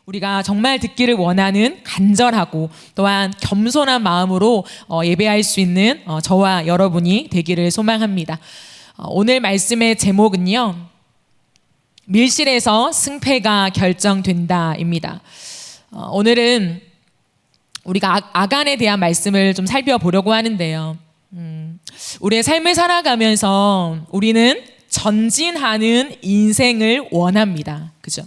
우리가 정말 듣기를 원하는 간절하고 또한 겸손한 마음으로 예배할 수 있는 저와 여러분이 되기를 소망합니다. 오늘 말씀의 제목은요, 밀실에서 승패가 결정된다입니다. 오늘은 우리가 아간에 대한 말씀을 좀 살펴보려고 하는데요. 우리의 삶을 살아가면서 우리는 전진하는 인생을 원합니다. 그죠?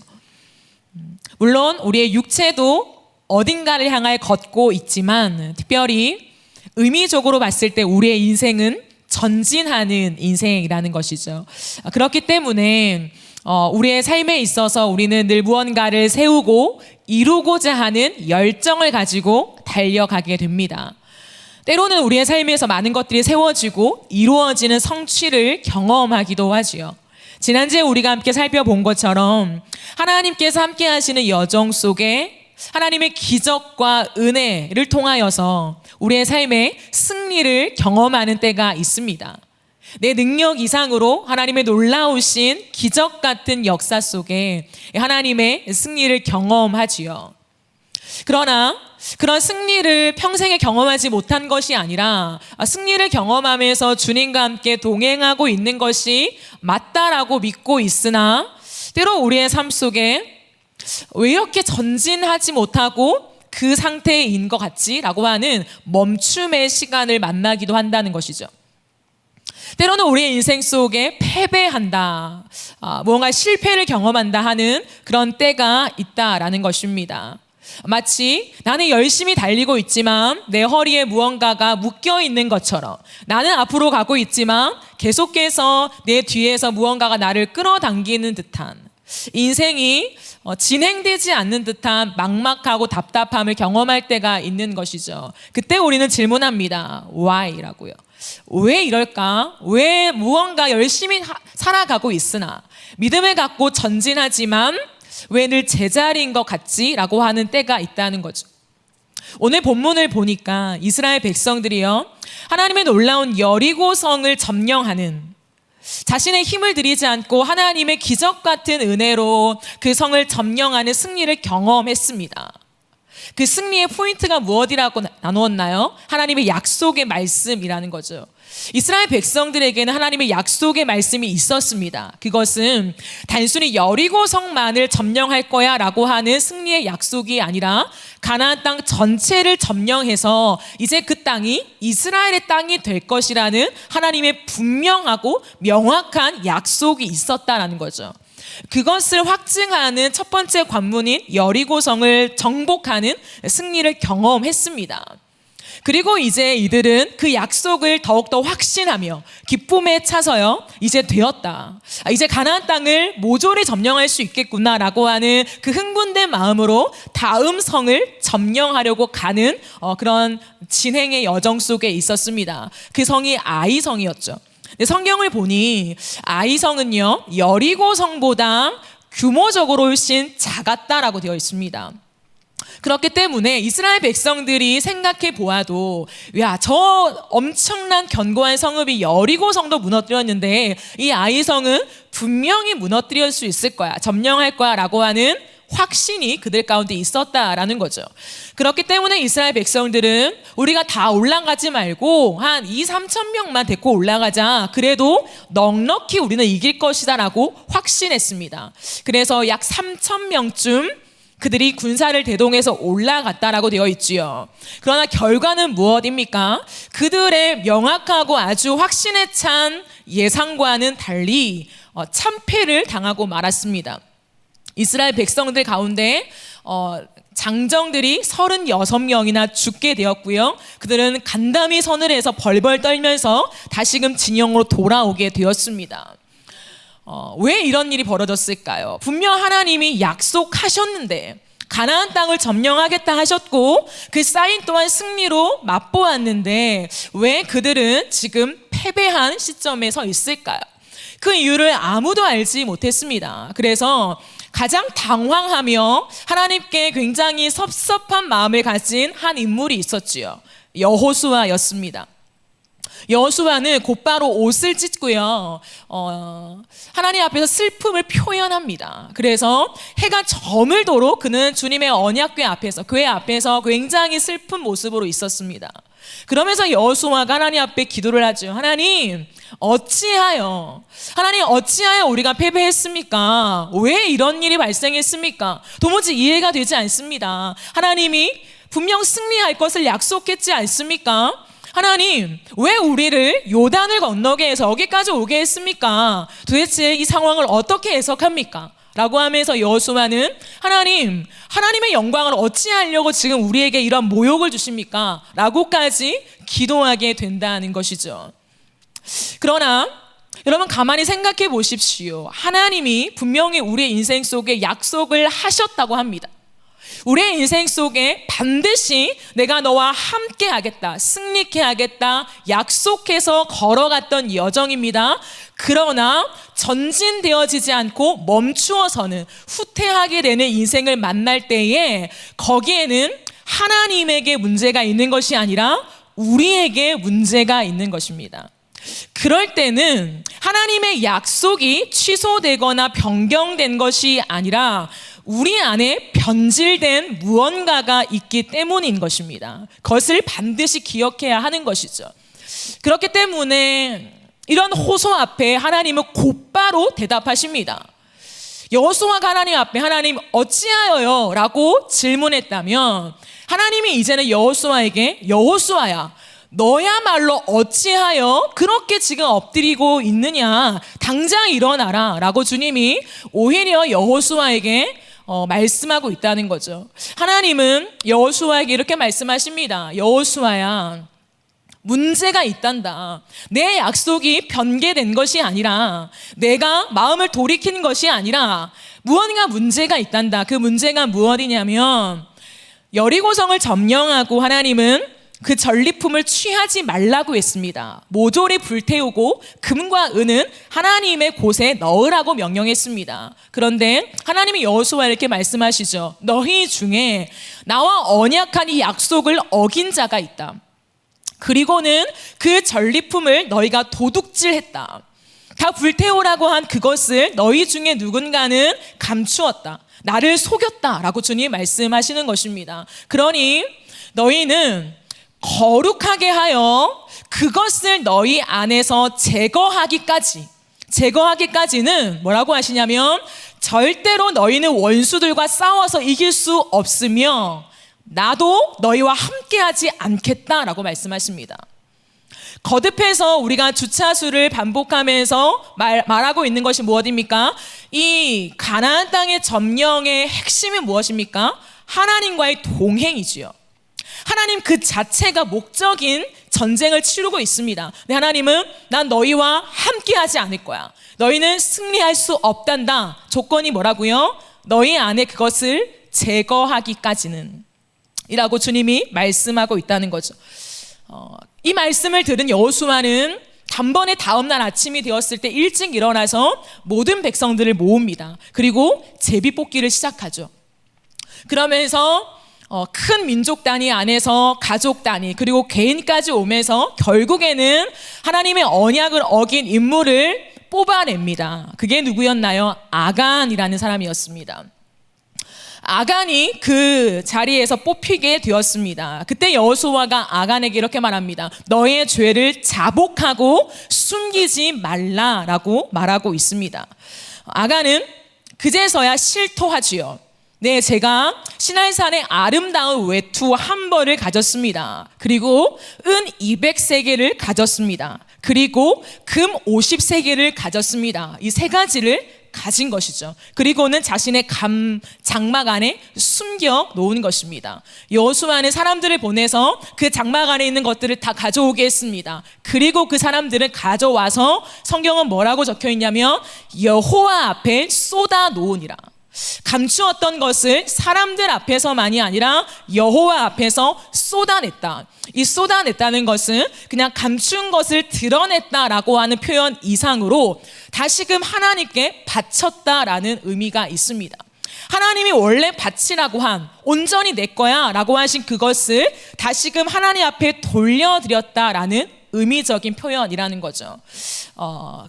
물론 우리의 육체도 어딘가를 향해 걷고 있지만 특별히 의미적으로 봤을 때 우리의 인생은 전진하는 인생이라는 것이죠. 그렇기 때문에 우리의 삶에 있어서 우리는 늘 무언가를 세우고 이루고자 하는 열정을 가지고 달려가게 됩니다. 때로는 우리의 삶에서 많은 것들이 세워지고 이루어지는 성취를 경험하기도 하지요. 지난주에 우리가 함께 살펴본 것처럼 하나님께서 함께 하시는 여정 속에 하나님의 기적과 은혜를 통하여서 우리의 삶에 승리를 경험하는 때가 있습니다. 내 능력 이상으로 하나님의 놀라우신 기적 같은 역사 속에 하나님의 승리를 경험하지요. 그러나 그런 승리를 평생에 경험하지 못한 것이 아니라 승리를 경험하면서 주님과 함께 동행하고 있는 것이 맞다라고 믿고 있으나 때로 우리의 삶 속에 왜 이렇게 전진하지 못하고 그 상태인 것 같지? 라고 하는 멈춤의 시간을 만나기도 한다는 것이죠. 때로는 우리의 인생 속에 패배한다, 무언가 실패를 경험한다 하는 그런 때가 있다라는 것입니다. 마치 나는 열심히 달리고 있지만 내 허리에 무언가가 묶여 있는 것처럼 나는 앞으로 가고 있지만 계속해서 내 뒤에서 무언가가 나를 끌어당기는 듯한 인생이 진행되지 않는 듯한 막막하고 답답함을 경험할 때가 있는 것이죠. 그때 우리는 질문합니다. Why라고요. 왜 이럴까? 왜 무언가 열심히 살아가고 있으나 믿음을 갖고 전진하지만 왜 늘 제자리인 것 같지? 라고 하는 때가 있다는 거죠. 오늘 본문을 보니까 이스라엘 백성들이요, 하나님의 놀라운 여리고성을 점령하는, 자신의 힘을 들이지 않고 하나님의 기적 같은 은혜로 그 성을 점령하는 승리를 경험했습니다. 그 승리의 포인트가 무엇이라고 나누었나요? 하나님의 약속의 말씀이라는 거죠. 이스라엘 백성들에게는 하나님의 약속의 말씀이 있었습니다. 그것은 단순히 여리고성만을 점령할 거야 라고 하는 승리의 약속이 아니라 가나안 땅 전체를 점령해서 이제 그 땅이 이스라엘의 땅이 될 것이라는 하나님의 분명하고 명확한 약속이 있었다라는 거죠. 그것을 확증하는 첫 번째 관문인 여리고성을 정복하는 승리를 경험했습니다. 그리고 이제 이들은 그 약속을 더욱더 확신하며 기쁨에 차서요, 이제 되었다, 이제 가나안 땅을 모조리 점령할 수 있겠구나라고 하는 그 흥분된 마음으로 다음 성을 점령하려고 가는 그런 진행의 여정 속에 있었습니다. 그 성이 아이성이었죠. 성경을 보니 아이성은요, 여리고성보다 규모적으로 훨씬 작았다라고 되어 있습니다. 그렇기 때문에 이스라엘 백성들이 생각해 보아도, 야, 저 엄청난 견고한 성읍이 여리고성도 무너뜨렸는데 이 아이성은 분명히 무너뜨릴 수 있을 거야, 점령할 거야 라고 하는 확신이 그들 가운데 있었다라는 거죠. 그렇기 때문에 이스라엘 백성들은 우리가 다 올라가지 말고 한 2-3천 명만 데리고 올라가자, 그래도 넉넉히 우리는 이길 것이다 라고 확신했습니다. 그래서 약 3천 명쯤 그들이 군사를 대동해서 올라갔다라고 되어 있지요. 그러나 결과는 무엇입니까? 그들의 명확하고 아주 확신에 찬 예상과는 달리 참패를 당하고 말았습니다. 이스라엘 백성들 가운데 장정들이 36명이나 죽게 되었고요. 그들은 간담이 서늘해서 벌벌 떨면서 다시금 진영으로 돌아오게 되었습니다. 왜 이런 일이 벌어졌을까요? 분명 하나님이 약속하셨는데, 가나안 땅을 점령하겠다 하셨고 그 사인 또한 승리로 맛보았는데 왜 그들은 지금 패배한 시점에 서 있을까요? 그 이유를 아무도 알지 못했습니다. 그래서 가장 당황하며 하나님께 굉장히 섭섭한 마음을 가진 한 인물이 있었지요. 여호수아였습니다. 여호수아는 곧바로 옷을 찢고요. 하나님 앞에서 슬픔을 표현합니다. 그래서 해가 저물도록 그는 주님의 언약궤 앞에서, 교회 앞에서 굉장히 슬픈 모습으로 있었습니다. 그러면서 여호수아가 하나님 앞에 기도를 하죠. 하나님 어찌하여 우리가 패배했습니까? 왜 이런 일이 발생했습니까? 도무지 이해가 되지 않습니다. 하나님이 분명 승리할 것을 약속했지 않습니까? 하나님 왜 우리를 요단을 건너게 해서 여기까지 오게 했습니까? 도대체 이 상황을 어떻게 해석합니까? 라고 하면서 여호수아는 하나님의 영광을 어찌하려고 지금 우리에게 이런 모욕을 주십니까? 라고까지 기도하게 된다는 것이죠. 그러나 여러분 가만히 생각해 보십시오. 하나님이 분명히 우리의 인생 속에 약속을 하셨다고 합니다. 우리의 인생 속에 반드시 내가 너와 함께 하겠다, 승리케 하겠다 약속해서 걸어갔던 여정입니다. 그러나 전진되어지지 않고 멈추어서는 후퇴하게 되는 인생을 만날 때에 거기에는 하나님에게 문제가 있는 것이 아니라 우리에게 문제가 있는 것입니다. 그럴 때는 하나님의 약속이 취소되거나 변경된 것이 아니라 우리 안에 변질된 무언가가 있기 때문인 것입니다. 그것을 반드시 기억해야 하는 것이죠. 그렇기 때문에 이런 호소 앞에 하나님은 곧바로 대답하십니다. 여호수아가 하나님 앞에 하나님 어찌하여요? 라고 질문했다면 하나님이 이제는 여호수아에게 여호수아야 너야말로 어찌하여 그렇게 지금 엎드리고 있느냐 당장 일어나라 라고 주님이 오히려 여호수아에게 말씀하고 있다는 거죠. 하나님은 여호수아에게 이렇게 말씀하십니다. 여호수아야 문제가 있단다. 내 약속이 변개된 것이 아니라 내가 마음을 돌이킨 것이 아니라 무언가 문제가 있단다. 그 문제가 무엇이냐면 여리고성을 점령하고 하나님은 그 전리품을 취하지 말라고 했습니다. 모조리 불태우고 금과 은은 하나님의 곳에 넣으라고 명령했습니다. 그런데 하나님이 여호수아에 이렇게 말씀하시죠. 너희 중에 나와 언약한 이 약속을 어긴 자가 있다. 그리고는 그 전리품을 너희가 도둑질했다. 다 불태우라고 한 그것을 너희 중에 누군가는 감추었다. 나를 속였다라고 주님이 말씀하시는 것입니다. 그러니 너희는 거룩하게 하여 그것을 너희 안에서 제거하기까지는 뭐라고 하시냐면 절대로 너희는 원수들과 싸워서 이길 수 없으며 나도 너희와 함께하지 않겠다라고 말씀하십니다. 거듭해서 우리가 주차수를 반복하면서 말하고 있는 것이 무엇입니까? 이 가나안 땅의 점령의 핵심이 무엇입니까? 하나님과의 동행이지요. 하나님 그 자체가 목적인 전쟁을 치르고 있습니다. 근데 하나님은 난 너희와 함께하지 않을 거야. 너희는 승리할 수 없단다. 조건이 뭐라고요? 너희 안에 그것을 제거하기까지는 이라고 주님이 말씀하고 있다는 거죠. 이 말씀을 들은 여호수아는 단번에 다음날 아침이 되었을 때 일찍 일어나서 모든 백성들을 모읍니다. 그리고 제비뽑기를 시작하죠. 그러면서 큰 민족 단위 안에서 가족 단위 그리고 개인까지 오면서 결국에는 하나님의 언약을 어긴 인물을 뽑아냅니다. 그게 누구였나요? 아간이라는 사람이었습니다. 아간이 그 자리에서 뽑히게 되었습니다. 그때 여호수아가 아간에게 이렇게 말합니다. 너의 죄를 자복하고 숨기지 말라라고 말하고 있습니다. 아간은 그제서야 실토하지요. 네, 제가 시날산의 아름다운 외투 한 벌을 가졌습니다. 그리고 은 200세겔을 가졌습니다. 그리고 금 50세겔을 가졌습니다. 이 세 가지를 가진 것이죠. 그리고는 자신의 장막 안에 숨겨 놓은 것입니다. 여호수아는 사람들을 보내서 그 장막 안에 있는 것들을 다 가져오게 했습니다. 그리고 그 사람들을 가져와서 성경은 뭐라고 적혀 있냐면 여호와 앞에 쏟아 놓으니라. 감추었던 것을 사람들 앞에서만이 아니라 여호와 앞에서 쏟아냈다. 이 쏟아냈다는 것은 그냥 감춘 것을 드러냈다라고 하는 표현 이상으로 다시금 하나님께 바쳤다라는 의미가 있습니다. 하나님이 원래 바치라고 한 온전히 내 거야 라고 하신 그것을 다시금 하나님 앞에 돌려드렸다라는 의미적인 표현이라는 거죠.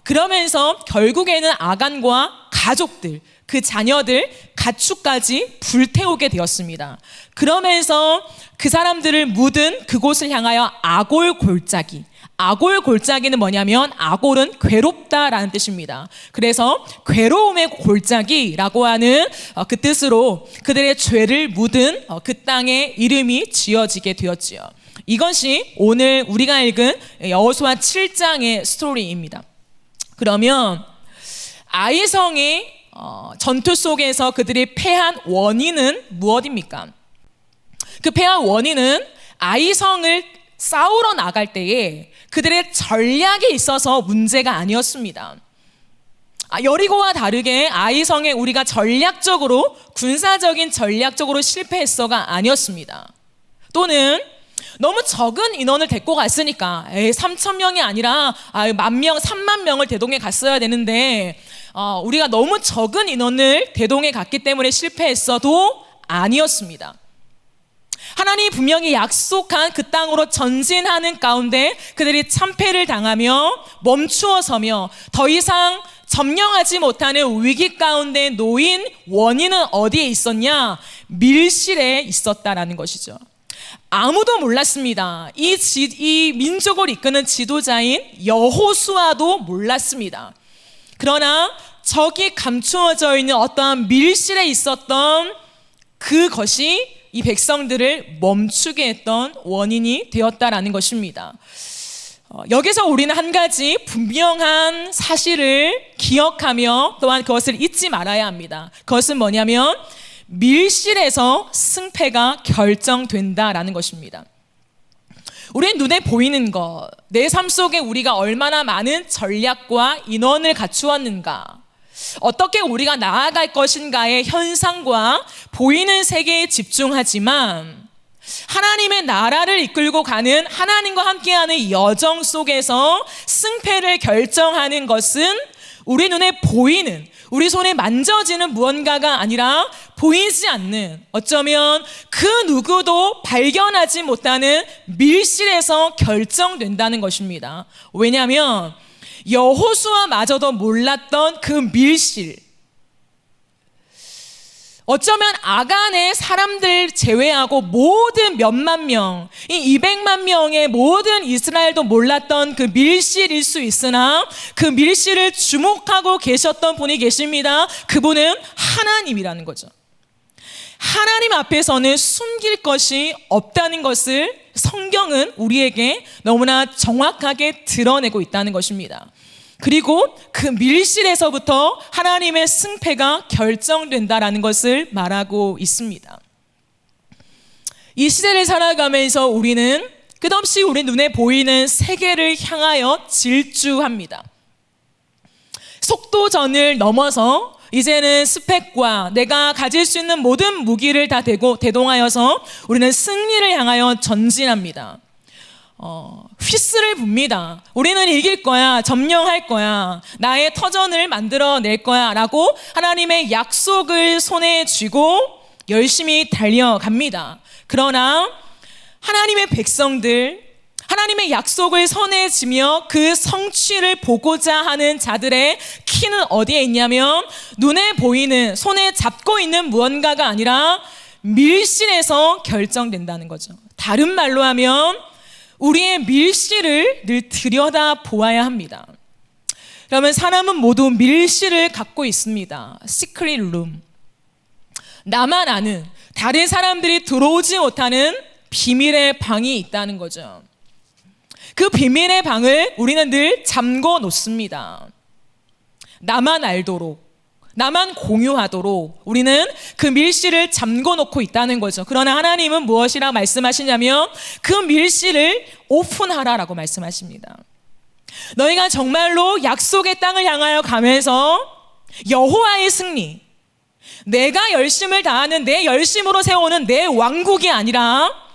그러면서 결국에는 아간과 가족들, 그 자녀들, 가축까지 불태우게 되었습니다. 그러면서 그 사람들을 묻은 그곳을 향하여 아골 골짜기, 아골 골짜기는 뭐냐면 아골은 괴롭다라는 뜻입니다. 그래서 괴로움의 골짜기라고 하는 그 뜻으로 그들의 죄를 묻은 그 땅의 이름이 지어지게 되었지요. 이것이 오늘 우리가 읽은 여호수아 7장의 스토리입니다. 그러면 아이성의 전투 속에서 그들이 패한 원인은 무엇입니까? 그 패한 원인은 아이성을 싸우러 나갈 때에 그들의 전략에 있어서 문제가 아니었습니다. 여리고와 다르게 아이성에 우리가 전략적으로, 군사적인 전략적으로 실패했어가 아니었습니다. 또는 너무 적은 인원을 데리고 갔으니까 3,000명이 아니라 10,000명, 30,000명을 대동해 갔어야 되는데 우리가 너무 적은 인원을 대동해 갔기 때문에 실패했어도 아니었습니다. 하나님이 분명히 약속한 그 땅으로 전진하는 가운데 그들이 참패를 당하며 멈추어 서며 더 이상 점령하지 못하는 위기 가운데 놓인 원인은 어디에 있었냐? 밀실에 있었다라는 것이죠. 아무도 몰랐습니다. 이 민족을 이끄는 지도자인 여호수아도 몰랐습니다. 그러나 저기 감추어져 있는 어떠한 밀실에 있었던 그것이 이 백성들을 멈추게 했던 원인이 되었다라는 것입니다. 여기서 우리는 한 가지 분명한 사실을 기억하며 또한 그것을 잊지 말아야 합니다. 그것은 뭐냐면 밀실에서 승패가 결정된다라는 것입니다. 우리는 눈에 보이는 것, 내 삶 속에 우리가 얼마나 많은 전략과 인원을 갖추었는가, 어떻게 우리가 나아갈 것인가의 현상과 보이는 세계에 집중하지만 하나님의 나라를 이끌고 가는, 하나님과 함께하는 여정 속에서 승패를 결정하는 것은 우리 눈에 보이는, 우리 손에 만져지는 무언가가 아니라 보이지 않는, 어쩌면 그 누구도 발견하지 못하는 밀실에서 결정된다는 것입니다. 왜냐하면 여호수아마저도 몰랐던 그 밀실, 어쩌면 아간의 사람들 제외하고 모든 몇만 명, 이 200만 명의 모든 이스라엘도 몰랐던 그 밀실일 수 있으나 그 밀실을 주목하고 계셨던 분이 계십니다. 그분은 하나님이라는 거죠. 하나님 앞에서는 숨길 것이 없다는 것을 성경은 우리에게 너무나 정확하게 드러내고 있다는 것입니다. 그리고 그 밀실에서부터 하나님의 승패가 결정된다라는 것을 말하고 있습니다. 이 시대를 살아가면서 우리는 끝없이 우리 눈에 보이는 세계를 향하여 질주합니다. 속도전을 넘어서 이제는 스펙과 내가 가질 수 있는 모든 무기를 다 대동하여서 우리는 승리를 향하여 전진합니다. 휘스를 붑니다. 우리는 이길 거야, 점령할 거야, 나의 터전을 만들어낼 거야 라고 하나님의 약속을 손에 쥐고 열심히 달려갑니다. 그러나 하나님의 백성들, 하나님의 약속을 손에 쥐며 그 성취를 보고자 하는 자들의 키는 어디에 있냐면 눈에 보이는, 손에 잡고 있는 무언가가 아니라 밀실에서 결정된다는 거죠. 다른 말로 하면 우리의 밀실을 늘 들여다 보아야 합니다. 그러면 사람은 모두 밀실을 갖고 있습니다. 시크릿 룸. 나만 아는, 다른 사람들이 들어오지 못하는 비밀의 방이 있다는 거죠. 그 비밀의 방을 우리는 늘 잠궈 놓습니다. 나만 알도록, 나만 공유하도록 우리는 그 밀실을 잠궈 놓고 있다는 거죠. 그러나 하나님은 무엇이라고 말씀하시냐면 그 밀실을 오픈하라라고 말씀하십니다. 너희가 정말로 약속의 땅을 향하여 가면서 여호와의 승리, 내가 열심을 다하는, 내 열심으로 세우는 내 왕국이 아니라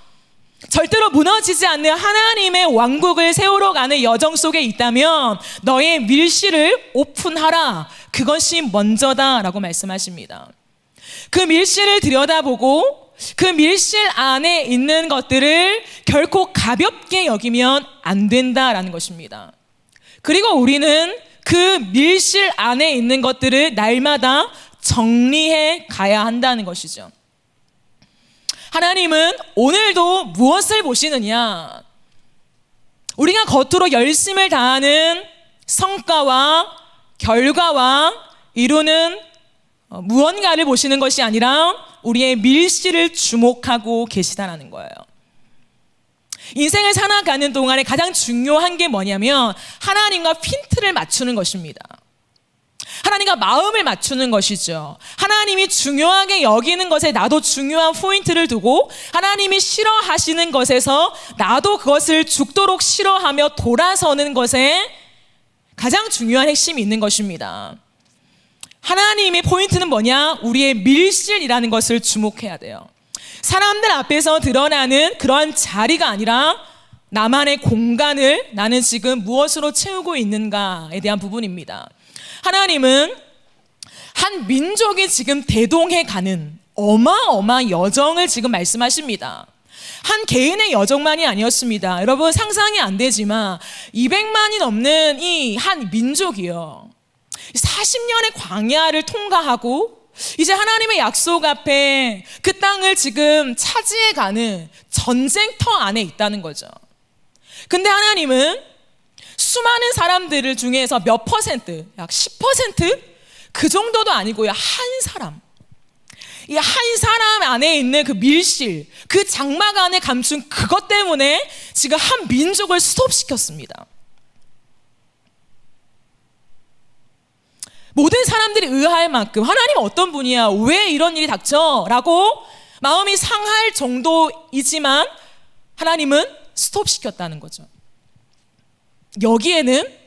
절대로 무너지지 않는 하나님의 왕국을 세우러 가는 여정 속에 있다면 너의 밀실을 오픈하라, 그것이 먼저다라고 말씀하십니다. 그 밀실을 들여다보고 그 밀실 안에 있는 것들을 결코 가볍게 여기면 안 된다라는 것입니다. 그리고 우리는 그 밀실 안에 있는 것들을 날마다 정리해 가야 한다는 것이죠. 하나님은 오늘도 무엇을 보시느냐? 우리가 겉으로 열심을 다하는 성과와 결과와 이루는 무언가를 보시는 것이 아니라 우리의 밀실을 주목하고 계시다라는 거예요. 인생을 살아가는 동안에 가장 중요한 게 뭐냐면 하나님과 핀트를 맞추는 것입니다. 하나님과 마음을 맞추는 것이죠. 하나님이 중요하게 여기는 것에 나도 중요한 포인트를 두고 하나님이 싫어하시는 것에서 나도 그것을 죽도록 싫어하며 돌아서는 것에 가장 중요한 핵심이 있는 것입니다. 하나님의 포인트는 뭐냐? 우리의 밀실이라는 것을 주목해야 돼요. 사람들 앞에서 드러나는 그러한 자리가 아니라 나만의 공간을 나는 지금 무엇으로 채우고 있는가에 대한 부분입니다. 하나님은 한 민족이 지금 대동해 가는 어마어마한 여정을 지금 말씀하십니다. 한 개인의 여정만이 아니었습니다. 여러분 상상이 안 되지만 200만이 넘는 이 한 민족이요, 40년의 광야를 통과하고 이제 하나님의 약속 앞에 그 땅을 지금 차지해 가는 전쟁터 안에 있다는 거죠. 근데 하나님은 수많은 사람들을 중에서 몇 퍼센트, 약 10%? 그 정도도 아니고요, 한 사람, 이 한 사람 안에 있는 그 밀실, 그 장막 안에 감춘 그것 때문에 지금 한 민족을 스톱시켰습니다. 모든 사람들이 의아할 만큼 하나님은 어떤 분이야? 왜 이런 일이 닥쳐? 라고 마음이 상할 정도이지만 하나님은 스톱시켰다는 거죠. 여기에는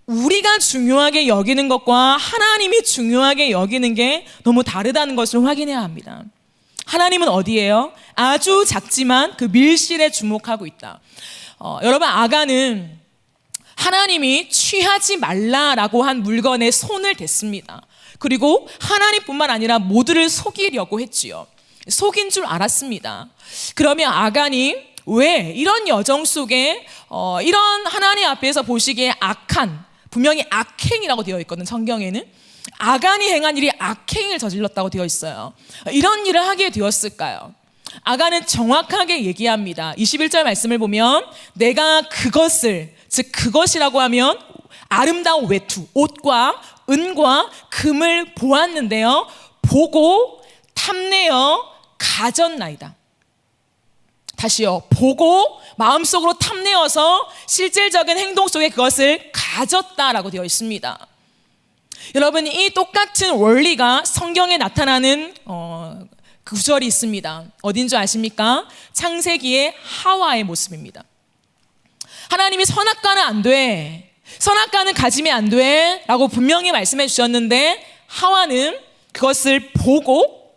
우리가 중요하게 여기는 것과 하나님이 중요하게 여기는 게 너무 다르다는 것을 확인해야 합니다. 하나님은 어디예요? 아주 작지만 그 밀실에 주목하고 있다. 여러분, 아간은 하나님이 취하지 말라라고 한 물건에 손을 댔습니다. 그리고 하나님뿐만 아니라 모두를 속이려고 했지요. 속인 줄 알았습니다. 그러면 아간이 왜 이런 여정 속에 이런 하나님 앞에서 보시기에 악한, 분명히 악행이라고 되어 있거든, 성경에는. 아간이 행한 일이 악행을 저질렀다고 되어 있어요. 이런 일을 하게 되었을까요? 아간은 정확하게 얘기합니다. 21절 말씀을 보면 내가 그것을, 즉 그것이라고 하면 아름다운 외투, 옷과 은과 금을 보았는데요, 보고 탐내어 가졌나이다. 다시요, 보고 마음속으로 탐내어서 실질적인 행동 속에 그것을 가졌다라고 되어 있습니다. 여러분, 이 똑같은 원리가 성경에 나타나는 구절이 있습니다. 어딘 줄 아십니까? 창세기의 하와의 모습입니다. 하나님이 선악과는 안 돼, 선악과는 가지면 안 돼 라고 분명히 말씀해 주셨는데 하와는 그것을 보고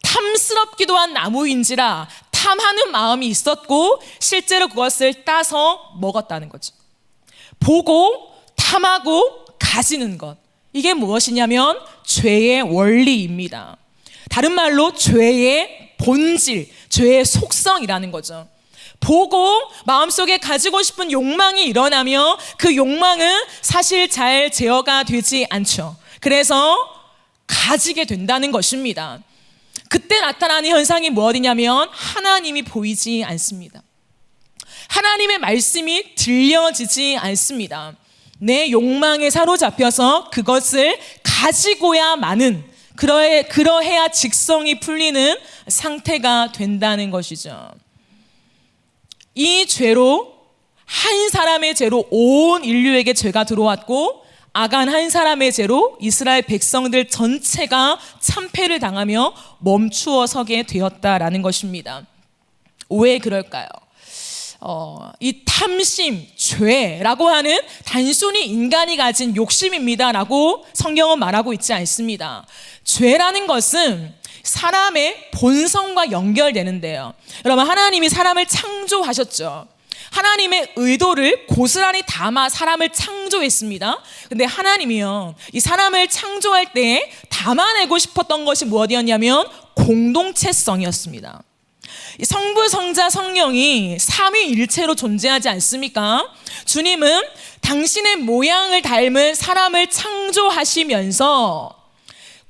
탐스럽기도 한 나무인지라 탐하는 마음이 있었고 실제로 그것을 따서 먹었다는 거죠. 보고 탐하고 가지는 것, 이게 무엇이냐면 죄의 원리입니다. 다른 말로 죄의 본질, 죄의 속성이라는 거죠. 보고 마음속에 가지고 싶은 욕망이 일어나며 그 욕망은 사실 잘 제어가 되지 않죠. 그래서 가지게 된다는 것입니다. 그때 나타나는 현상이 무엇이냐면 하나님이 보이지 않습니다. 하나님의 말씀이 들려지지 않습니다. 내 욕망에 사로잡혀서 그것을 가지고야 마는, 그러해야 직성이 풀리는 상태가 된다는 것이죠. 이 죄로, 한 사람의 죄로 온 인류에게 죄가 들어왔고 아간 한 사람의 죄로 이스라엘 백성들 전체가 참패를 당하며 멈추어 서게 되었다라는 것입니다. 왜 그럴까요? 이 탐심, 죄라고 하는 단순히 인간이 가진 욕심입니다라고 성경은 말하고 있지 않습니다. 죄라는 것은 사람의 본성과 연결되는데요. 여러분, 하나님이 사람을 창조하셨죠. 하나님의 의도를 고스란히 담아 사람을 창조했습니다. 근데 하나님이요, 이 사람을 창조할 때 담아내고 싶었던 것이 무엇이었냐면 공동체성이었습니다. 성부, 성자, 성령이 삼위일체로 존재하지 않습니까? 주님은 당신의 모양을 닮은 사람을 창조하시면서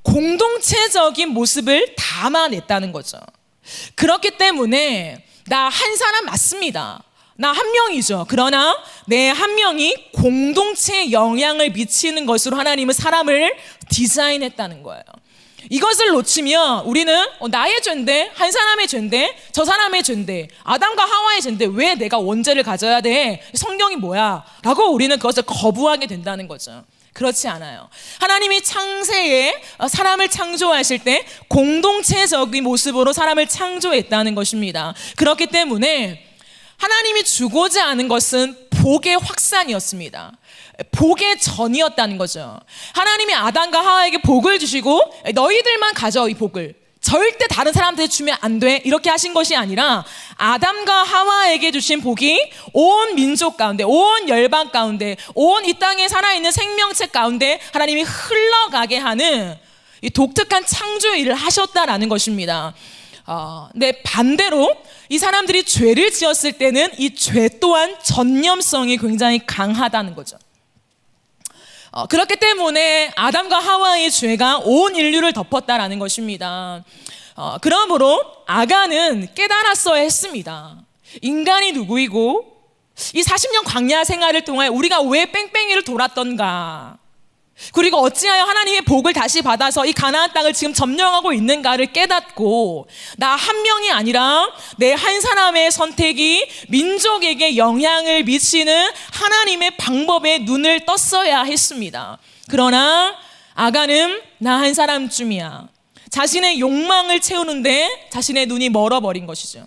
공동체적인 모습을 담아냈다는 거죠. 그렇기 때문에 나 한 사람 맞습니다. 나 한 명이죠. 그러나 내 한 명이 공동체에 영향을 미치는 것으로 하나님은 사람을 디자인했다는 거예요. 이것을 놓치면 우리는 나의 죄인데, 한 사람의 죄인데, 저 사람의 죄인데, 아담과 하와의 죄인데 왜 내가 원죄를 가져야 돼? 성경이 뭐야? 라고 우리는 그것을 거부하게 된다는 거죠. 그렇지 않아요. 하나님이 창세에 사람을 창조하실 때 공동체적인 모습으로 사람을 창조했다는 것입니다. 그렇기 때문에 하나님이 주고자 하는 것은 복의 확산이었습니다. 복의 전이었다는 거죠. 하나님이 아담과 하와에게 복을 주시고 너희들만 가져 이 복을, 절대 다른 사람들한테 주면 안 돼, 이렇게 하신 것이 아니라 아담과 하와에게 주신 복이 온 민족 가운데, 온 열방 가운데, 온 이 땅에 살아있는 생명체 가운데 하나님이 흘러가게 하는 이 독특한 창조의 일을 하셨다라는 것입니다. 근데 반대로 이 사람들이 죄를 지었을 때는 이 죄 또한 전념성이 굉장히 강하다는 거죠. 그렇기 때문에 아담과 하와의 죄가 온 인류를 덮었다라는 것입니다. 그러므로 아간은 깨달았어야 했습니다. 인간이 누구이고 이 40년 광야 생활을 통해 우리가 왜 뺑뺑이를 돌았던가, 그리고 어찌하여 하나님의 복을 다시 받아서 이 가나안 땅을 지금 점령하고 있는가를 깨닫고 나 한 명이 아니라 내 한 사람의 선택이 민족에게 영향을 미치는 하나님의 방법에 눈을 떴어야 했습니다. 그러나 아간은 나 한 사람쯤이야. 자신의 욕망을 채우는데 자신의 눈이 멀어버린 것이죠.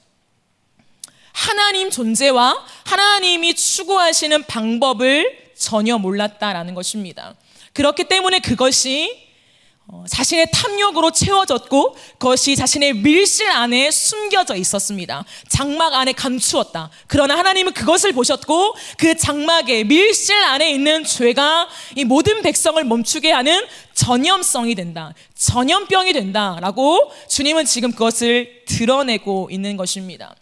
하나님 존재와 하나님이 추구하시는 방법을 전혀 몰랐다라는 것입니다. 그렇기 때문에 그것이 자신의 탐욕으로 채워졌고 그것이 자신의 밀실 안에 숨겨져 있었습니다. 장막 안에 감추었다. 그러나 하나님은 그것을 보셨고 그 장막의 밀실 안에 있는 죄가 이 모든 백성을 멈추게 하는 전염성이 된다, 전염병이 된다라고 주님은 지금 그것을 드러내고 있는 것입니다.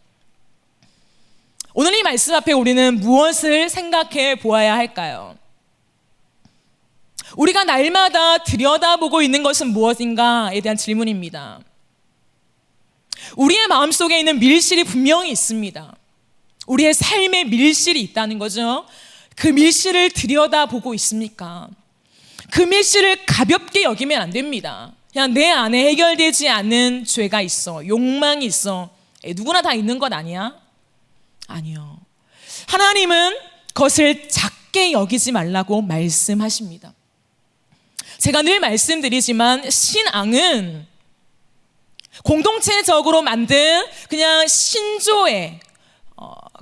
오늘 이 말씀 앞에 우리는 무엇을 생각해 보아야 할까요? 우리가 날마다 들여다보고 있는 것은 무엇인가에 대한 질문입니다. 우리의 마음속에 있는 밀실이 분명히 있습니다. 우리의 삶에 밀실이 있다는 거죠. 그 밀실을 들여다보고 있습니까? 그 밀실을 가볍게 여기면 안 됩니다. 그냥 내 안에 해결되지 않는 죄가 있어, 욕망이 있어, 누구나 다 있는 것 아니야? 아니요. 하나님은 그것을 작게 여기지 말라고 말씀하십니다. 제가 늘 말씀드리지만 신앙은 공동체적으로 만든 그냥 신조의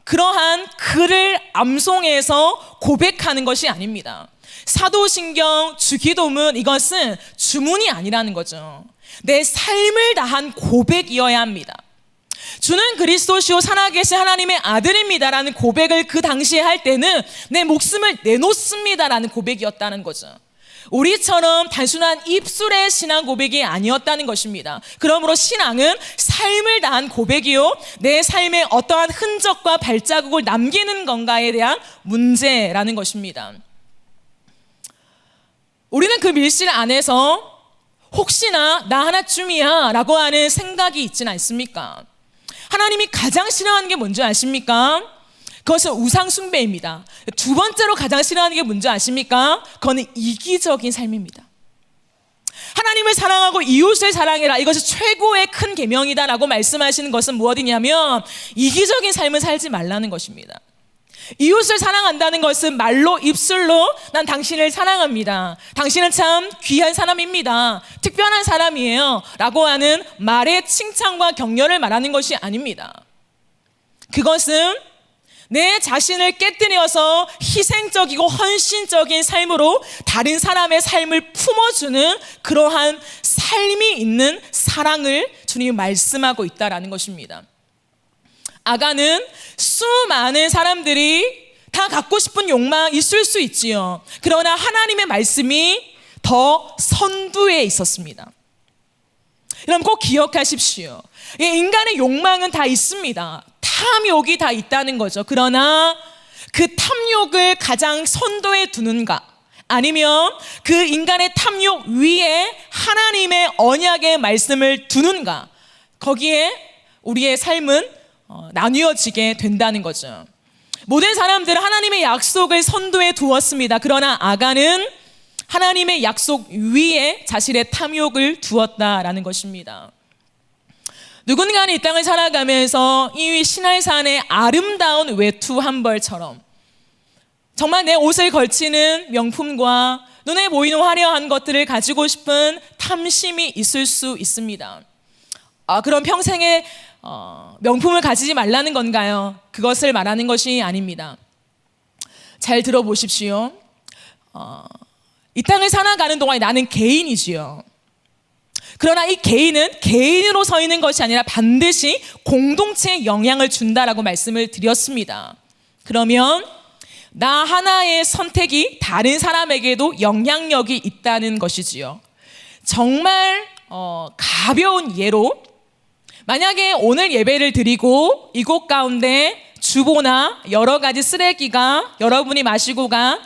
그러한 글을 암송해서 고백하는 것이 아닙니다. 사도신경, 주기도문, 이것은 주문이 아니라는 거죠. 내 삶을 다한 고백이어야 합니다. 주는 그리스도시요 살아계신 하나님의 아들입니다라는 고백을 그 당시에 할 때는 내 목숨을 내놓습니다라는 고백이었다는 거죠. 우리처럼 단순한 입술의 신앙 고백이 아니었다는 것입니다. 그러므로 신앙은 삶을 다한 고백이요, 내 삶에 어떠한 흔적과 발자국을 남기는 건가에 대한 문제라는 것입니다. 우리는 그 밀실 안에서 혹시나 나 하나쯤이야 라고 하는 생각이 있지는 않습니까? 하나님이 가장 싫어하는 게 뭔지 아십니까? 그것은 우상 숭배입니다. 두 번째로 가장 싫어하는 게 뭔지 아십니까? 그거는 이기적인 삶입니다. 하나님을 사랑하고 이웃을 사랑해라, 이것이 최고의 큰 계명이다라고 말씀하시는 것은 무엇이냐면 이기적인 삶을 살지 말라는 것입니다. 이웃을 사랑한다는 것은 말로, 입술로 난 당신을 사랑합니다, 당신은 참 귀한 사람입니다, 특별한 사람이에요 라고 하는 말의 칭찬과 격려를 말하는 것이 아닙니다. 그것은 내 자신을 깨뜨려서 희생적이고 헌신적인 삶으로 다른 사람의 삶을 품어주는 그러한 삶이 있는 사랑을 주님이 말씀하고 있다라는 것입니다. 아간은 수많은 사람들이 다 갖고 싶은 욕망 있을 수 있지요. 그러나 하나님의 말씀이 더 선두에 있었습니다. 여러분 꼭 기억하십시오. 인간의 욕망은 다 있습니다. 탐욕이 다 있다는 거죠. 그러나 그 탐욕을 가장 선도에 두는가, 아니면 그 인간의 탐욕 위에 하나님의 언약의 말씀을 두는가, 거기에 우리의 삶은 나뉘어지게 된다는 거죠. 모든 사람들은 하나님의 약속을 선도에 두었습니다. 그러나 아간은 하나님의 약속 위에 자신의 탐욕을 두었다라는 것입니다. 누군가는 이 땅을 살아가면서 이 시날산의 아름다운 외투 한 벌처럼 정말 내 옷을 걸치는 명품과 눈에 보이는 화려한 것들을 가지고 싶은 탐심이 있을 수 있습니다. 그럼 평생에 명품을 가지지 말라는 건가요? 그것을 말하는 것이 아닙니다. 잘 들어보십시오. 이 땅을 살아가는 동안 나는 개인이지요. 그러나 이 개인은 개인으로 서 있는 것이 아니라 반드시 공동체에 영향을 준다라고 말씀을 드렸습니다. 그러면 나 하나의 선택이 다른 사람에게도 영향력이 있다는 것이지요. 정말 가벼운 예로, 만약에 오늘 예배를 드리고 이곳 가운데 주보나 여러 가지 쓰레기가 여러분이 마시고 간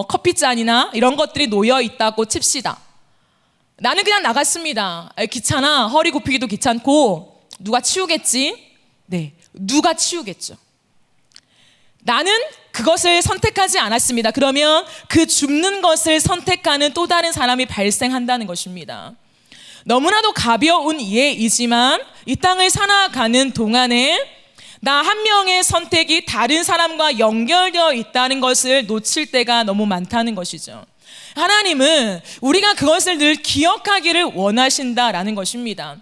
커피잔이나 이런 것들이 놓여 있다고 칩시다. 나는 그냥 나갔습니다. 귀찮아. 허리 굽히기도 귀찮고 누가 치우겠지? 네, 누가 치우겠죠. 나는 그것을 선택하지 않았습니다. 그러면 그 줍는 것을 선택하는 또 다른 사람이 발생한다는 것입니다. 너무나도 가벼운 예이지만 이 땅을 살아가는 동안에 나 한 명의 선택이 다른 사람과 연결되어 있다는 것을 놓칠 때가 너무 많다는 것이죠. 하나님은 우리가 그것을 늘 기억하기를 원하신다라는 것입니다.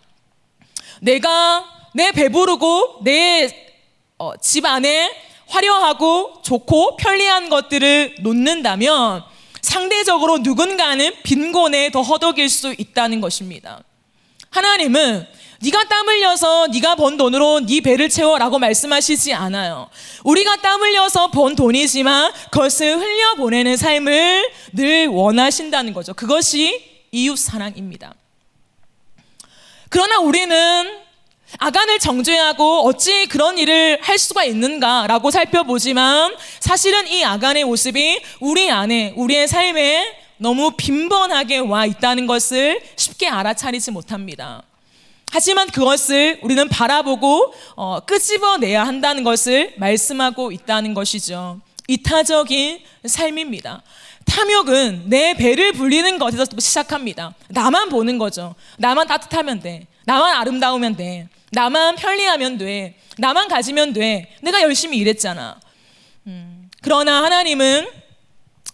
내가 내 배부르고 내 집 안에 화려하고 좋고 편리한 것들을 놓는다면 상대적으로 누군가는 빈곤에 더 허덕일 수 있다는 것입니다. 하나님은 네가 땀 흘려서 네가 번 돈으로 네 배를 채워라고 말씀하시지 않아요. 우리가 땀 흘려서 번 돈이지만 그것을 흘려보내는 삶을 늘 원하신다는 거죠. 그것이 이웃 사랑입니다. 그러나 우리는 아간을 정죄하고 어찌 그런 일을 할 수가 있는가라고 살펴보지만 사실은 이 아간의 모습이 우리 안에, 우리의 삶에 너무 빈번하게 와 있다는 것을 쉽게 알아차리지 못합니다. 하지만 그것을 우리는 바라보고 끄집어내야 한다는 것을 말씀하고 있다는 것이죠. 이타적인 삶입니다. 탐욕은 내 배를 불리는 것에서 시작합니다. 나만 보는 거죠. 나만 따뜻하면 돼. 나만 아름다우면 돼. 나만 편리하면 돼. 나만 가지면 돼. 내가 열심히 일했잖아. 그러나 하나님은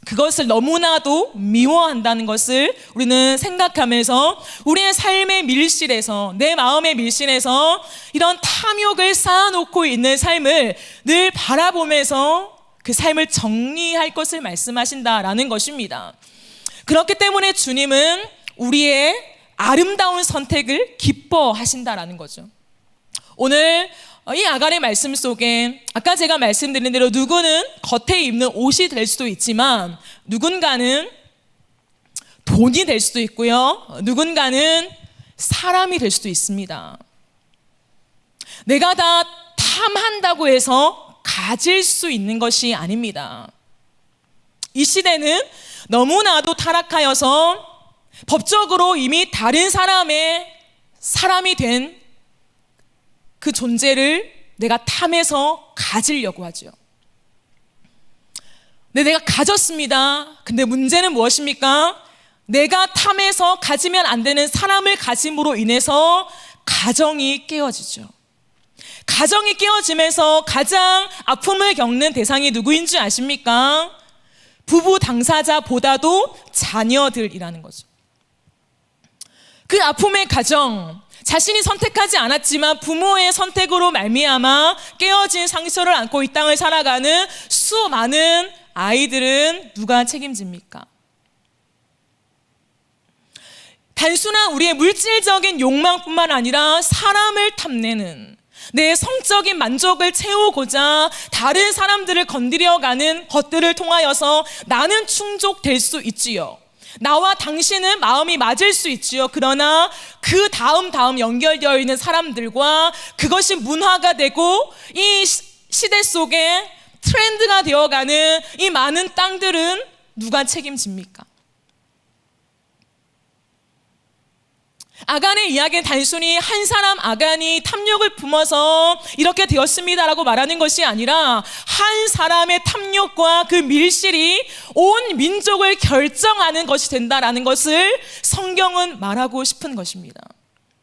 그것을 너무나도 미워한다는 것을 우리는 생각하면서 우리의 삶의 밀실에서, 내 마음의 밀실에서 이런 탐욕을 쌓아놓고 있는 삶을 늘 바라보면서 그 삶을 정리할 것을 말씀하신다라는 것입니다. 그렇기 때문에 주님은 우리의 아름다운 선택을 기뻐하신다라는 거죠. 오늘 이 아간의 말씀 속에 아까 제가 말씀드린 대로 누구는 겉에 입는 옷이 될 수도 있지만 누군가는 돈이 될 수도 있고요. 누군가는 사람이 될 수도 있습니다. 내가 다 탐한다고 해서 가질 수 있는 것이 아닙니다. 이 시대는 너무나도 타락하여서 법적으로 이미 다른 사람의 사람이 된 그 존재를 내가 탐해서 가지려고 하죠. 근데 내가 가졌습니다. 근데 문제는 무엇입니까? 내가 탐해서 가지면 안 되는 사람을 가짐으로 인해서 가정이 깨어지죠. 가정이 깨어지면서 가장 아픔을 겪는 대상이 누구인 줄 아십니까? 부부 당사자보다도 자녀들이라는 거죠. 그 아픔의 가정, 자신이 선택하지 않았지만 부모의 선택으로 말미암아 깨어진 상처를 안고 이 땅을 살아가는 수많은 아이들은 누가 책임집니까? 단순한 우리의 물질적인 욕망뿐만 아니라 사람을 탐내는, 내 성적인 만족을 채우고자 다른 사람들을 건드려가는 것들을 통하여서 나는 충족될 수 있지요. 나와 당신은 마음이 맞을 수 있지요. 그러나 그 다음 연결되어 있는 사람들과 그것이 문화가 되고 이 시대 속에 트렌드가 되어가는 이 많은 땅들은 누가 책임집니까? 아간의 이야기는 단순히 한 사람 아간이 탐욕을 품어서 이렇게 되었습니다라고 말하는 것이 아니라 한 사람의 탐욕과 그 밀실이 온 민족을 결정하는 것이 된다라는 것을 성경은 말하고 싶은 것입니다.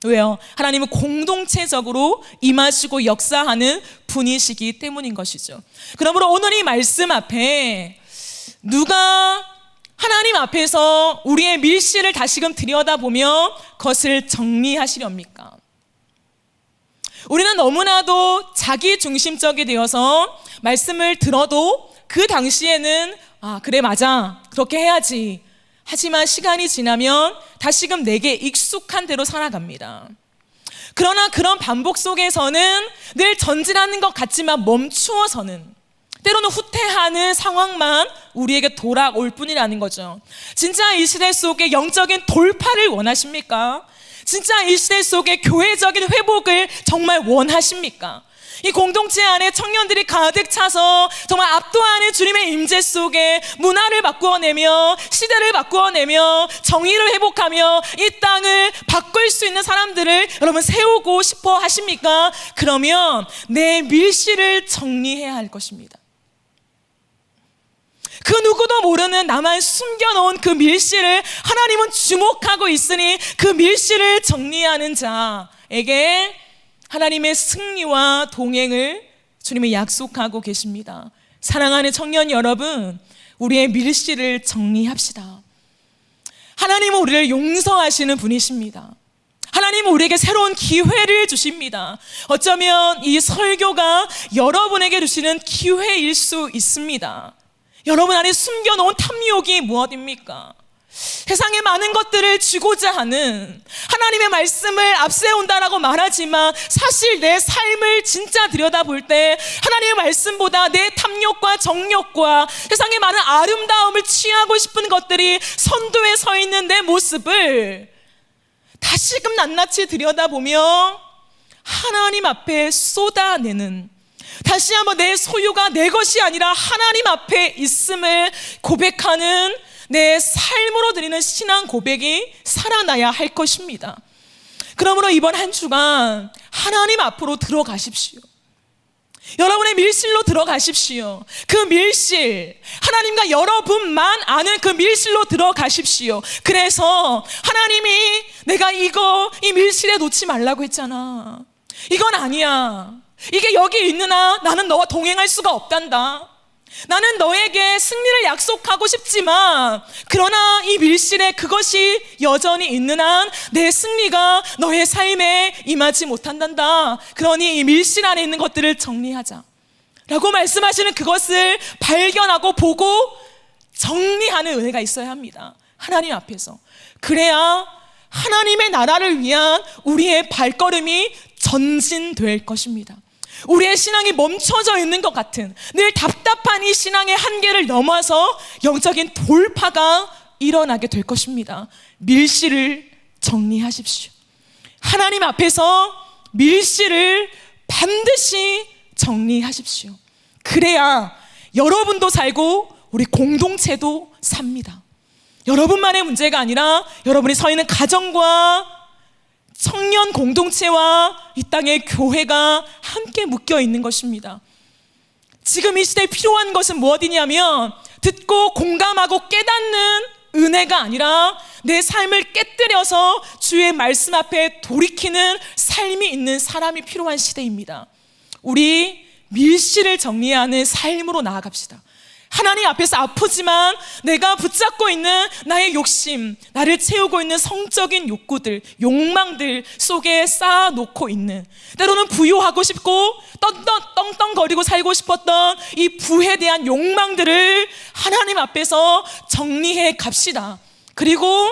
왜요? 하나님은 공동체적으로 임하시고 역사하는 분이시기 때문인 것이죠. 그러므로 오늘 이 말씀 앞에 누가 하나님 앞에서 우리의 밀실을 다시금 들여다보며 그것을 정리하시렵니까? 우리는 너무나도 자기 중심적이 되어서 말씀을 들어도 그 당시에는 그래 맞아 그렇게 해야지 하지만 시간이 지나면 다시금 내게 익숙한 대로 살아갑니다. 그러나 그런 반복 속에서는 늘 전진하는 것 같지만 멈추어서는 때로는 후퇴하는 상황만 우리에게 돌아올 뿐이라는 거죠. 진짜 이 시대 속에 영적인 돌파를 원하십니까? 진짜 이 시대 속에 교회적인 회복을 정말 원하십니까? 이 공동체 안에 청년들이 가득 차서 정말 압도하는 주님의 임재 속에 문화를 바꾸어내며 시대를 바꾸어내며 정의를 회복하며 이 땅을 바꿀 수 있는 사람들을 여러분 세우고 싶어 하십니까? 그러면 내 밀실을 정리해야 할 것입니다. 그 누구도 모르는 나만 숨겨놓은 그 밀실을 하나님은 주목하고 있으니 그 밀실을 정리하는 자에게 하나님의 승리와 동행을 주님이 약속하고 계십니다. 사랑하는 청년 여러분, 우리의 밀실을 정리합시다. 하나님은 우리를 용서하시는 분이십니다. 하나님은 우리에게 새로운 기회를 주십니다. 어쩌면 이 설교가 여러분에게 주시는 기회일 수 있습니다. 여러분 안에 숨겨놓은 탐욕이 무엇입니까? 세상의 많은 것들을 주고자 하는 하나님의 말씀을 앞세운다라고 말하지만 사실 내 삶을 진짜 들여다볼 때 하나님의 말씀보다 내 탐욕과 정욕과 세상의 많은 아름다움을 취하고 싶은 것들이 선두에 서 있는 내 모습을 다시금 낱낱이 들여다보며 하나님 앞에 쏟아내는, 다시 한번 내 소유가 내 것이 아니라 하나님 앞에 있음을 고백하는 내 삶으로 드리는 신앙 고백이 살아나야 할 것입니다. 그러므로 이번 한 주간 하나님 앞으로 들어가십시오. 여러분의 밀실로 들어가십시오. 그 밀실, 하나님과 여러분만 아는 그 밀실로 들어가십시오. 그래서 하나님이 내가 이 밀실에 놓지 말라고 했잖아. 이건 아니야. 이게 여기 있는 한 나는 너와 동행할 수가 없단다. 나는 너에게 승리를 약속하고 싶지만 그러나 이 밀실에 그것이 여전히 있는 한 내 승리가 너의 삶에 임하지 못한단다. 그러니 이 밀실 안에 있는 것들을 정리하자 라고 말씀하시는 그것을 발견하고 보고 정리하는 은혜가 있어야 합니다. 하나님 앞에서. 그래야 하나님의 나라를 위한 우리의 발걸음이 전진될 것입니다. 우리의 신앙이 멈춰져 있는 것 같은 늘 답답한 이 신앙의 한계를 넘어서 영적인 돌파가 일어나게 될 것입니다. 밀실을 정리하십시오. 하나님 앞에서 밀실을 반드시 정리하십시오. 그래야 여러분도 살고 우리 공동체도 삽니다. 여러분만의 문제가 아니라 여러분이 서 있는 가정과 청년 공동체와 이 땅의 교회가 함께 묶여 있는 것입니다. 지금 이 시대에 필요한 것은 무엇이냐면 듣고 공감하고 깨닫는 은혜가 아니라 내 삶을 깨뜨려서 주의 말씀 앞에 돌이키는 삶이 있는 사람이 필요한 시대입니다. 우리 밀실을 정리하는 삶으로 나아갑시다. 하나님 앞에서 아프지만 내가 붙잡고 있는 나의 욕심, 나를 채우고 있는 성적인 욕구들, 욕망들 속에 쌓아놓고 있는, 때로는 부유하고 싶고 떵떵거리고 살고 싶었던 이 부에 대한 욕망들을 하나님 앞에서 정리해 갑시다. 그리고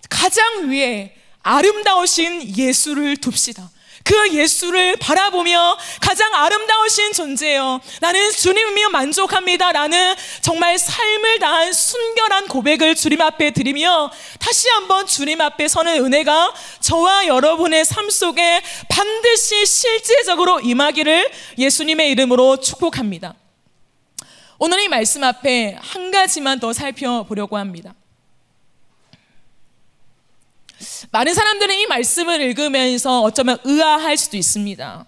가장 위에 아름다우신 예수를 둡시다. 그 예수를 바라보며 가장 아름다우신 존재예요. 나는 주님이며 만족합니다. 라는 정말 삶을 다한 순결한 고백을 주님 앞에 드리며 다시 한번 주님 앞에 서는 은혜가 저와 여러분의 삶 속에 반드시 실제적으로 임하기를 예수님의 이름으로 축복합니다. 오늘 이 말씀 앞에 한 가지만 더 살펴보려고 합니다. 많은 사람들은 이 말씀을 읽으면서 어쩌면 의아할 수도 있습니다.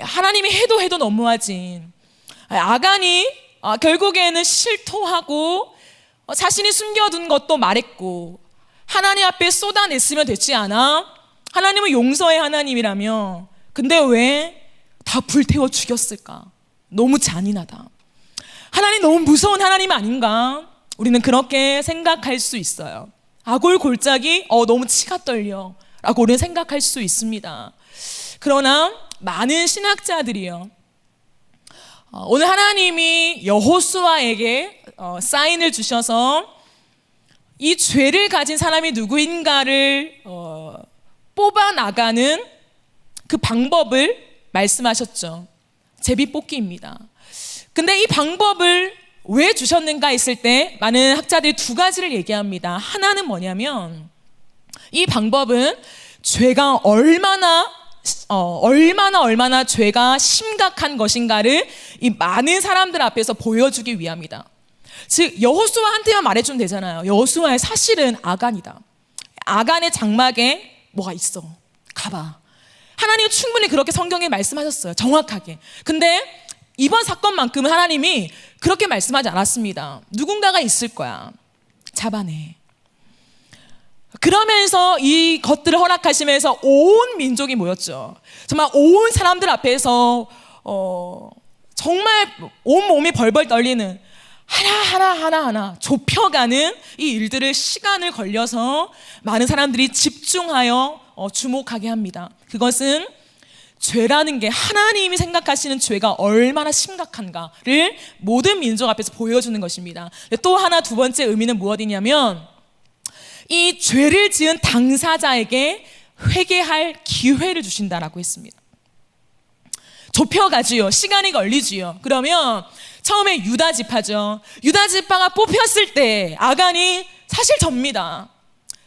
하나님이 해도 너무하지. 아간이 결국에는 실토하고 자신이 숨겨둔 것도 말했고 하나님 앞에 쏟아냈으면 됐지 않아? 하나님은 용서의 하나님이라며. 근데 왜 다 불태워 죽였을까? 너무 잔인하다. 하나님 너무 무서운 하나님 아닌가? 우리는 그렇게 생각할 수 있어요. 아골 골짜기 너무 치가 떨려 라고 우리는 생각할 수 있습니다. 그러나 많은 신학자들이요, 오늘 하나님이 여호수아에게 사인을 주셔서 이 죄를 가진 사람이 누구인가를 뽑아나가는 그 방법을 말씀하셨죠. 제비뽑기입니다. 근데 이 방법을 왜 주셨는가 했을 때 많은 학자들이 두 가지를 얘기합니다. 하나는 뭐냐면 이 방법은 죄가 얼마나 죄가 심각한 것인가를 이 많은 사람들 앞에서 보여주기 위함이다. 즉 여호수아한테만 말해주면 되잖아요. 여호수아의 사실은 아간이다. 아간의 장막에 뭐가 있어, 가봐. 하나님은 충분히 그렇게 성경에 말씀하셨어요. 정확하게. 근데 이번 사건만큼은 하나님이 그렇게 말씀하지 않았습니다. 누군가가 있을 거야, 잡아내. 그러면서 이 것들을 허락하시면서 온 민족이 모였죠. 정말 온 사람들 앞에서 정말 온몸이 벌벌 떨리는 하나하나 좁혀가는 이 일들을 시간을 걸려서 많은 사람들이 집중하여 주목하게 합니다. 그것은 죄라는 게, 하나님이 생각하시는 죄가 얼마나 심각한가를 모든 민족 앞에서 보여주는 것입니다. 또 하나, 두 번째 의미는 무엇이냐면 이 죄를 지은 당사자에게 회개할 기회를 주신다라고 했습니다. 좁혀가지요. 시간이 걸리지요. 그러면 처음에 유다 지파죠. 유다 지파가 뽑혔을 때 아간이 사실 접니다.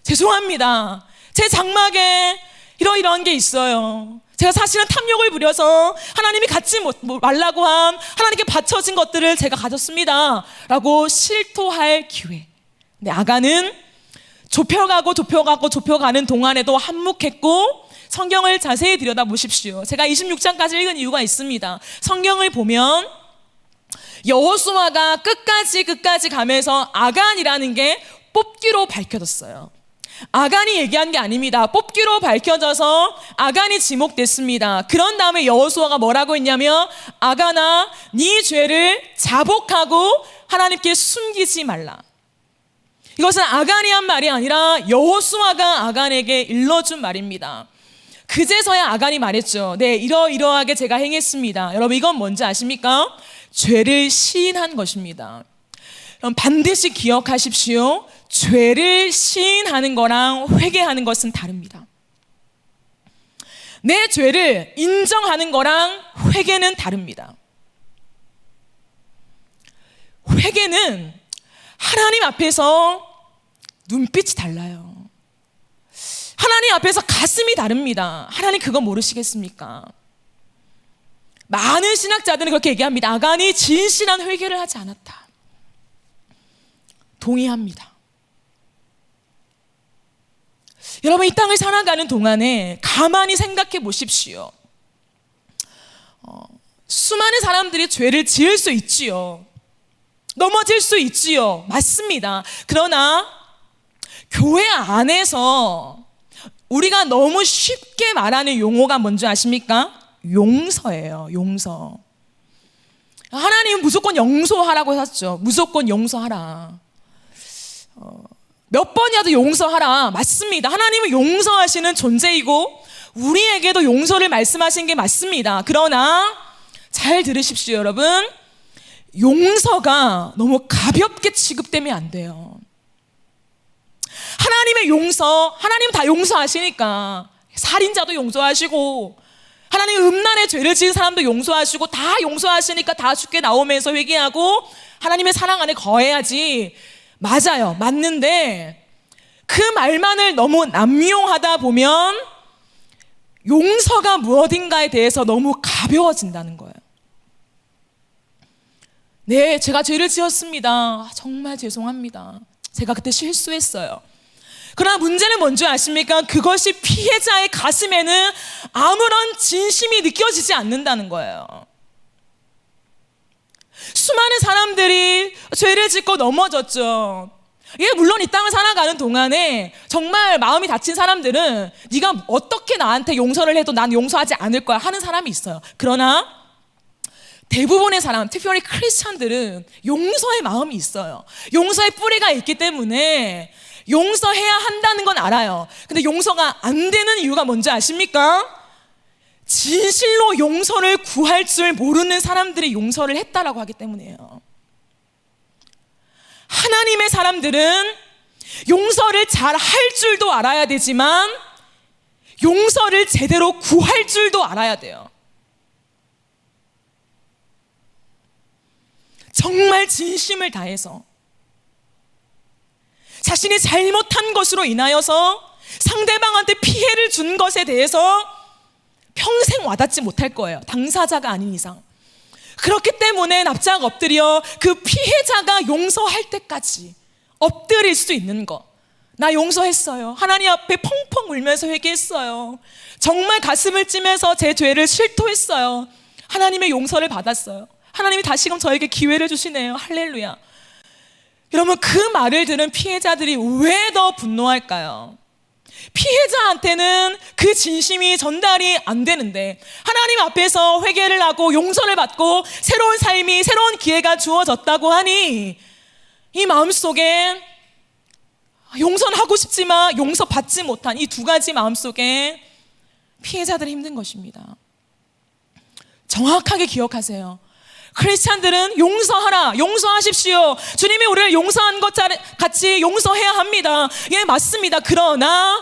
죄송합니다. 제 장막에 이러이러한 게 있어요. 제가 사실은 탐욕을 부려서 하나님이 갖지 말라고 한 하나님께 바쳐진 것들을 제가 가졌습니다 라고 실토할 기회. 근데 아간은 좁혀가는 동안에도 한몫했고, 성경을 자세히 들여다보십시오. 제가 26장까지 읽은 이유가 있습니다. 성경을 보면 여호수아가 끝까지 가면서 아간이라는 게 뽑기로 밝혀졌어요. 아간이 얘기한 게 아닙니다. 뽑기로 밝혀져서 아간이 지목됐습니다. 그런 다음에 여호수아가 뭐라고 했냐면, 아간아, 네 죄를 자복하고 하나님께 숨기지 말라. 이것은 아간이 한 말이 아니라 여호수아가 아간에게 일러준 말입니다. 그제서야 아간이 말했죠. 네, 이러이러하게 제가 행했습니다. 여러분, 이건 뭔지 아십니까? 죄를 시인한 것입니다. 그럼 반드시 기억하십시오. 죄를 시인하는 거랑 회개하는 것은 다릅니다. 내 죄를 인정하는 거랑 회개는 다릅니다. 회개는 하나님 앞에서 눈빛이 달라요. 하나님 앞에서 가슴이 다릅니다. 하나님 그거 모르시겠습니까? 많은 신학자들은 그렇게 얘기합니다. 아간이 진실한 회개를 하지 않았다. 동의합니다. 여러분, 이 땅을 살아가는 동안에 가만히 생각해 보십시오. 수많은 사람들이 죄를 지을 수 있지요. 넘어질 수 있지요. 맞습니다. 그러나 교회 안에서 우리가 너무 쉽게 말하는 용어가 뭔지 아십니까? 용서예요. 용서. 하나님은 무조건 용서하라고 하셨죠. 무조건 용서하라. 몇 번이라도 용서하라. 맞습니다. 하나님은 용서하시는 존재이고 우리에게도 용서를 말씀하신 게 맞습니다. 그러나 잘 들으십시오, 여러분. 용서가 너무 가볍게 취급되면 안 돼요. 하나님의 용서, 하나님 다 용서하시니까 살인자도 용서하시고 하나님 음란의 죄를 지은 사람도 용서하시고 다 용서하시니까 다 죽게 나오면서 회개하고 하나님의 사랑 안에 거해야지. 맞아요. 맞는데 그 말만을 너무 남용하다 보면 용서가 무엇인가에 대해서 너무 가벼워진다는 거예요. 네, 제가 죄를 지었습니다. 정말 죄송합니다. 제가 그때 실수했어요. 그러나 문제는 뭔지 아십니까? 그것이 피해자의 가슴에는 아무런 진심이 느껴지지 않는다는 거예요. 수많은 사람들이 죄를 짓고 넘어졌죠. 물론 이 땅을 살아가는 동안에 정말 마음이 다친 사람들은 네가 어떻게 나한테 용서를 해도 난 용서하지 않을 거야 하는 사람이 있어요. 그러나 대부분의 사람, 특별히 크리스찬들은 용서의 마음이 있어요. 용서의 뿌리가 있기 때문에 용서해야 한다는 건 알아요. 근데 용서가 안 되는 이유가 뭔지 아십니까? 진실로 용서를 구할 줄 모르는 사람들이 용서를 했다라고 하기 때문이에요. 하나님의 사람들은 용서를 잘 할 줄도 알아야 되지만 용서를 제대로 구할 줄도 알아야 돼요. 정말 진심을 다해서 자신이 잘못한 것으로 인하여서 상대방한테 피해를 준 것에 대해서 평생 와닿지 못할 거예요. 당사자가 아닌 이상. 그렇기 때문에 납작 엎드려 그 피해자가 용서할 때까지 엎드릴 수 있는 거. 나 용서했어요. 하나님 앞에 펑펑 울면서 회개했어요. 정말 가슴을 찌면서 제 죄를 실토했어요. 하나님의 용서를 받았어요. 하나님이 다시금 저에게 기회를 주시네요. 할렐루야. 여러분, 그 말을 들은 피해자들이 왜 더 분노할까요? 피해자한테는 그 진심이 전달이 안 되는데 하나님 앞에서 회개를 하고 용서를 받고 새로운 삶이, 새로운 기회가 주어졌다고 하니 이 마음속에 용서는 하고 싶지만 용서받지 못한 이 두 가지 마음속에 피해자들이 힘든 것입니다. 정확하게 기억하세요. 크리스찬들은 용서하라, 용서하십시오. 주님이 우리를 용서한 것 같이 용서해야 합니다. 예, 맞습니다. 그러나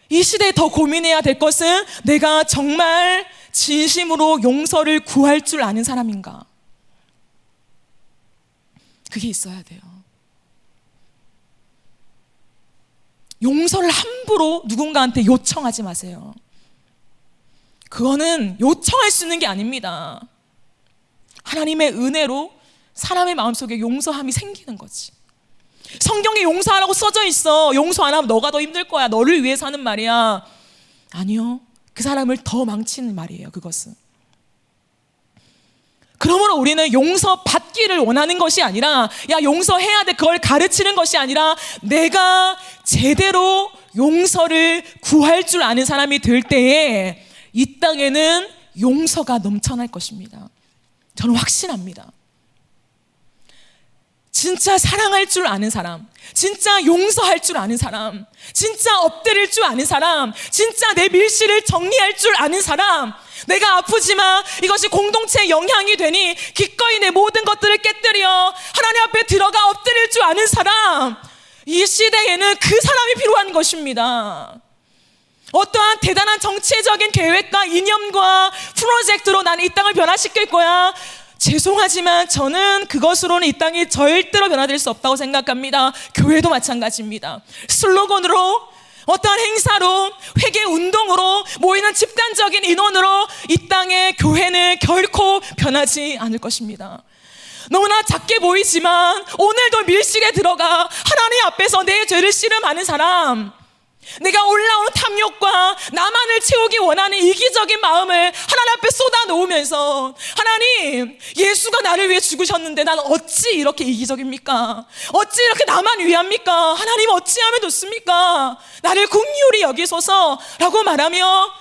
이 시대에 더 고민해야 될 것은 내가 정말 진심으로 용서를 구할 줄 아는 사람인가? 그게 있어야 돼요. 용서를 함부로 누군가한테 요청하지 마세요. 그거는 요청할 수 있는 게 아닙니다. 하나님의 은혜로 사람의 마음속에 용서함이 생기는 거지. 성경에 용서하라고 써져 있어. 용서 안 하면 너가 더 힘들 거야. 너를 위해서 하는 말이야. 아니요. 그 사람을 더 망치는 말이에요. 그것은. 그러므로 우리는 용서받기를 원하는 것이 아니라 야 용서해야 돼 그걸 가르치는 것이 아니라 내가 제대로 용서를 구할 줄 아는 사람이 될 때에 이 땅에는 용서가 넘쳐날 것입니다. 저는 확신합니다. 진짜 사랑할 줄 아는 사람, 진짜 용서할 줄 아는 사람, 진짜 엎드릴 줄 아는 사람, 진짜 내 밀실을 정리할 줄 아는 사람, 내가 아프지만 이것이 공동체의 영향이 되니 기꺼이 내 모든 것들을 깨뜨려 하나님 앞에 들어가 엎드릴 줄 아는 사람, 이 시대에는 그 사람이 필요한 것입니다. 어떠한 대단한 정치적인 계획과 이념과 프로젝트로 나는 이 땅을 변화시킬 거야. 죄송하지만 저는 그것으로는 이 땅이 절대로 변화될 수 없다고 생각합니다. 교회도 마찬가지입니다. 슬로건으로 어떠한 행사로 회개 운동으로 모이는 집단적인 인원으로 이 땅의 교회는 결코 변하지 않을 것입니다. 너무나 작게 보이지만 오늘도 밀실에 들어가 하나님 앞에서 내 죄를 씨름하는 사람, 내가 올라오는 탐욕과 나만을 채우기 원하는 이기적인 마음을 하나님 앞에 쏟아 놓으면서 하나님 예수가 나를 위해 죽으셨는데 난 어찌 이렇게 이기적입니까? 어찌 이렇게 나만 위합니까? 하나님 어찌하면 좋습니까? 나를 긍휼히 여기소서 라고 말하며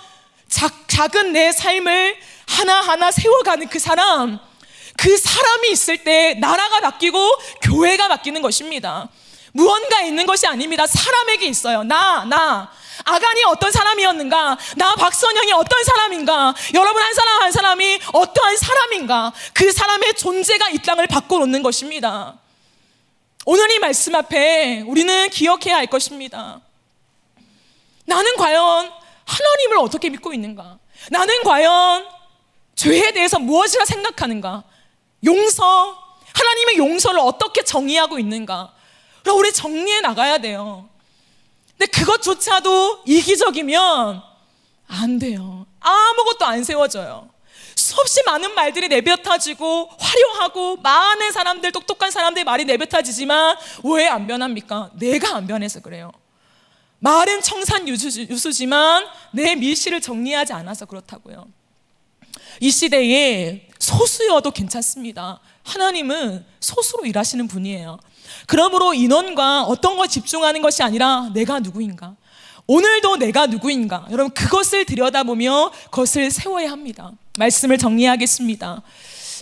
작은 내 삶을 하나하나 세워가는 그 사람이 있을 때 나라가 바뀌고 교회가 바뀌는 것입니다. 무언가 있는 것이 아닙니다. 사람에게 있어요. 나 아간이 어떤 사람이었는가, 나 박선영이 어떤 사람인가, 여러분 한 사람 한 사람이 어떠한 사람인가, 그 사람의 존재가 이 땅을 바꿔놓는 것입니다. 오늘 이 말씀 앞에 우리는 기억해야 할 것입니다. 나는 과연 하나님을 어떻게 믿고 있는가? 나는 과연 죄에 대해서 무엇이라 생각하는가? 용서, 하나님의 용서를 어떻게 정의하고 있는가? 그럼 우리 정리해 나가야 돼요. 근데 그것조차도 이기적이면 안 돼요. 아무것도 안 세워져요. 수없이 많은 말들이 내뱉어지고 화려하고 많은 사람들, 똑똑한 사람들의 말이 내뱉어지지만 왜 안 변합니까? 내가 안 변해서 그래요. 말은 청산유수지만 내 밀실을 정리하지 않아서 그렇다고요. 이 시대에 소수여도 괜찮습니다. 하나님은 소수로 일하시는 분이에요. 그러므로 인원과 어떤 것 집중하는 것이 아니라 내가 누구인가, 오늘도 내가 누구인가, 여러분 그것을 들여다보며 그것을 세워야 합니다. 말씀을 정리하겠습니다.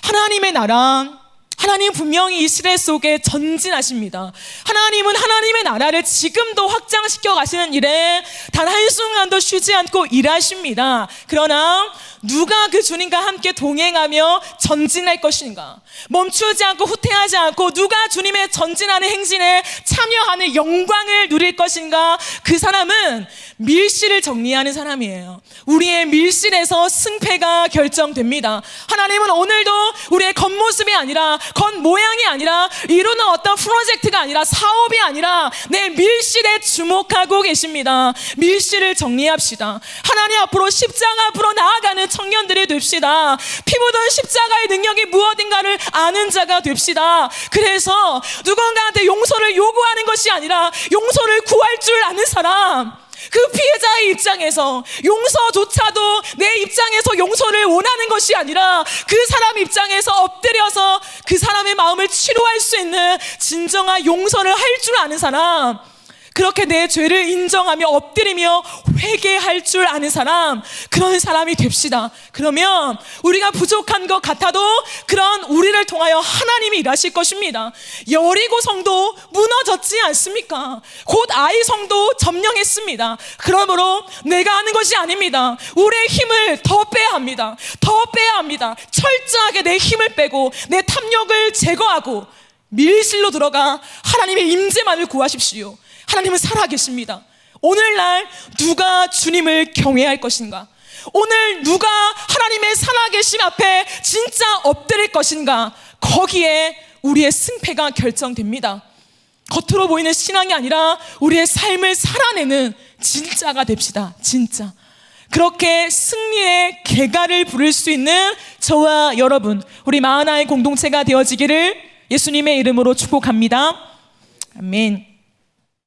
하나님의 나라, 하나님 분명히 이 시대 속에 전진하십니다. 하나님은 하나님의 나라를 지금도 확장시켜 가시는 일에 단 한순간도 쉬지 않고 일하십니다. 그러나 누가 그 주님과 함께 동행하며 전진할 것인가? 멈추지 않고 후퇴하지 않고 누가 주님의 전진하는 행진에 참여하는 영광을 누릴 것인가? 그 사람은 밀실을 정리하는 사람이에요. 우리의 밀실에서 승패가 결정됩니다. 하나님은 오늘도 우리의 겉모습이 아니라, 겉모양이 아니라, 이루는 어떤 프로젝트가 아니라, 사업이 아니라 내 밀실에 주목하고 계십니다. 밀실을 정리합시다. 하나님 앞으로, 십자가 앞으로 나아가는 청년들이 됩시다. 피 묻은 십자가의 능력이 무엇인가를 아는 자가 됩시다. 그래서 누군가한테 용서를 요구하는 것이 아니라 용서를 구할 줄 아는 사람, 그 피해자의 입장에서 용서조차도 내 입장에서 용서를 원하는 것이 아니라 그 사람 입장에서 엎드려서 그 사람의 마음을 치료할 수 있는 진정한 용서를 할 줄 아는 사람, 그렇게 내 죄를 인정하며 엎드리며 회개할 줄 아는 사람, 그런 사람이 됩시다. 그러면 우리가 부족한 것 같아도 그런 우리를 통하여 하나님이 일하실 것입니다. 여리고 성도 무너졌지 않습니까? 곧 아이 성도 점령했습니다. 그러므로 내가 하는 것이 아닙니다. 우리의 힘을 더 빼야 합니다. 더 빼야 합니다. 철저하게 내 힘을 빼고 내 탐욕을 제거하고 밀실로 들어가 하나님의 임재만을 구하십시오. 하나님은 살아계십니다. 오늘날 누가 주님을 경외할 것인가? 오늘 누가 하나님의 살아계심 앞에 진짜 엎드릴 것인가? 거기에 우리의 승패가 결정됩니다. 겉으로 보이는 신앙이 아니라 우리의 삶을 살아내는 진짜가 됩시다. 진짜. 그렇게 승리의 개가를 부를 수 있는 저와 여러분, 우리 마하나의 공동체가 되어지기를 예수님의 이름으로 축복합니다. 아멘.